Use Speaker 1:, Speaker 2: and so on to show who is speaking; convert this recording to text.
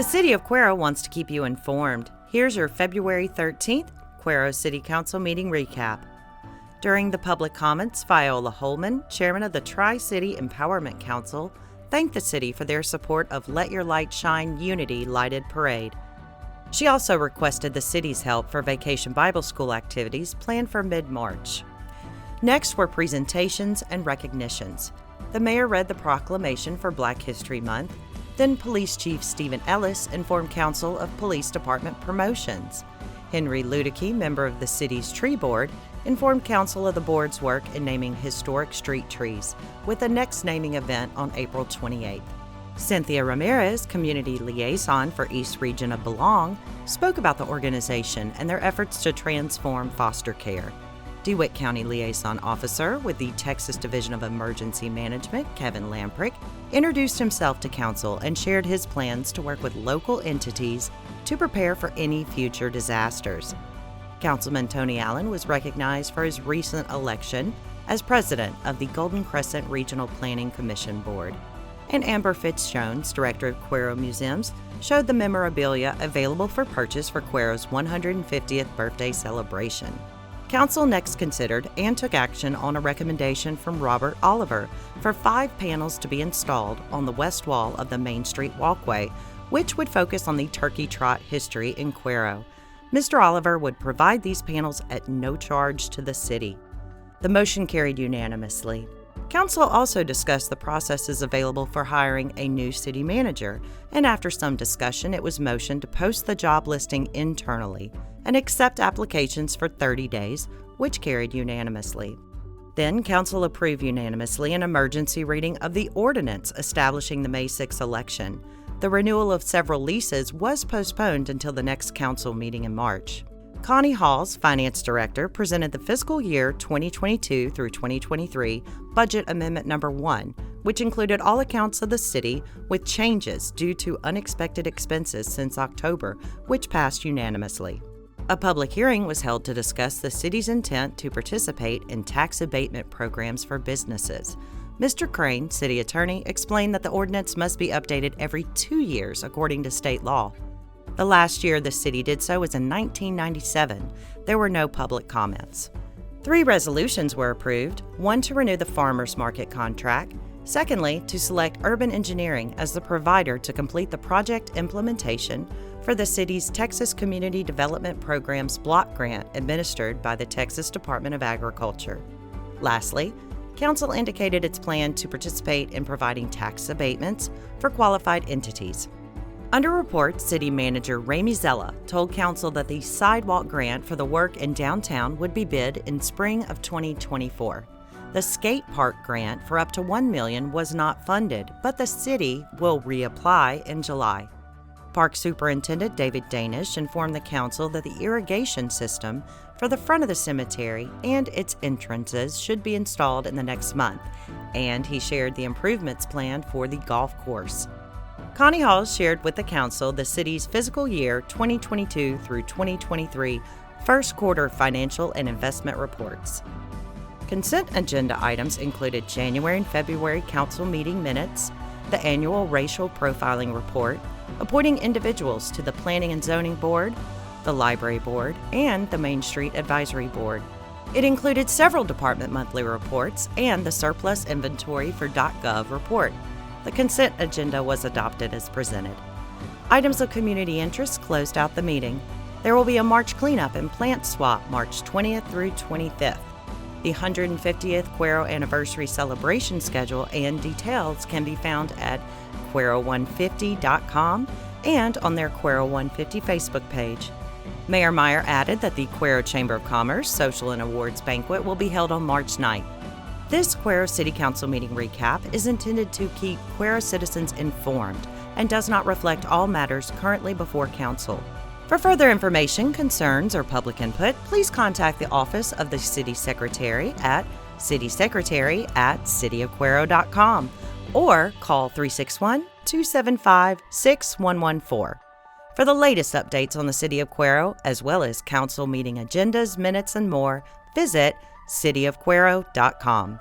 Speaker 1: The City of Cuero wants to keep you informed. Here's your February 13th Cuero City Council meeting recap. During the public comments, Viola Holman, chairman of the Tri-City Empowerment Council, thanked the city for their support of Let Your Light Shine Unity Lighted Parade. She also requested the city's help for Vacation Bible School activities planned for mid-March. Next were presentations and recognitions. The mayor read the proclamation for Black History Month. Then Police Chief Stephen Ellis informed Council of Police Department promotions. Henry Ludicky, member of the city's tree board, informed Council of the board's work in naming historic street trees, with the next naming event on April 28th. Cynthia Ramirez, community liaison for East Region of Belong, spoke about the organization and their efforts to transform foster care. DeWitt County Liaison Officer with the Texas Division of Emergency Management, Kevin Lamprick, introduced himself to Council and shared his plans to work with local entities to prepare for any future disasters. Councilman Tony Allen was recognized for his recent election as president of the Golden Crescent Regional Planning Commission Board. And Amber Fitzjones, director of Cuero Museums, showed the memorabilia available for purchase for Cuero's 150th birthday celebration. Council next considered and took action on a recommendation from Robert Oliver for 5 panels to be installed on the west wall of the Main Street walkway, which would focus on the turkey trot history in Cuero. Mr. Oliver would provide these panels at no charge to the city. The motion carried unanimously. Council also discussed the processes available for hiring a new city manager, and after some discussion, it was motioned to post the job listing internally and accept applications for 30 days, which carried unanimously. Then, Council approved unanimously an emergency reading of the ordinance establishing the May 6 election. The renewal of several leases was postponed until the next council meeting in March. Connie Halls, finance director, presented the fiscal year 2022 through 2023 Budget Amendment Number 1, which included all accounts of the city with changes due to unexpected expenses since October, which passed unanimously. A public hearing was held to discuss the city's intent to participate in tax abatement programs for businesses. Mr. Crane, city attorney, explained that the ordinance must be updated every 2 years according to state law. The last year the city did so was in 1997. There were no public comments. 3 resolutions were approved, one to renew the farmers market contract, secondly, to select Urban Engineering as the provider to complete the project implementation for the city's Texas Community Development Program's block grant administered by the Texas Department of Agriculture. Lastly, Council indicated its plan to participate in providing tax abatements for qualified entities. Under report, City Manager Ramey Zella told Council that the sidewalk grant for the work in downtown would be bid in spring of 2024. The skate park grant for up to $1 million was not funded, but the city will reapply in July. Park Superintendent David Danish informed the Council that the irrigation system for the front of the cemetery and its entrances should be installed in the next month, and he shared the improvements planned for the golf course. Connie Halls shared with the Council the city's fiscal year 2022 through 2023 first quarter financial and investment reports. Consent agenda items included January and February Council meeting minutes, the annual racial profiling report, appointing individuals to the Planning and Zoning Board, the Library Board, and the Main Street Advisory Board. It included several department monthly reports and the surplus inventory for .gov report. The consent agenda was adopted as presented. Items of community interest closed out the meeting. There will be a March cleanup and plant swap March 20th through 25th. The 150th Cuero Anniversary Celebration schedule and details can be found at Cuero150.com and on their Cuero 150 Facebook page. Mayor Meyer added that the Cuero Chamber of Commerce Social and Awards Banquet will be held on March 9th. This Cuero City Council meeting recap is intended to keep Cuero citizens informed and does not reflect all matters currently before Council. For further information, concerns, or public input, please contact the Office of the City Secretary at citysecretary@cityofcuero.com or call 361-275-6114. For the latest updates on the City of Cuero, as well as Council meeting agendas, minutes, and more, visit cityofcuero.com.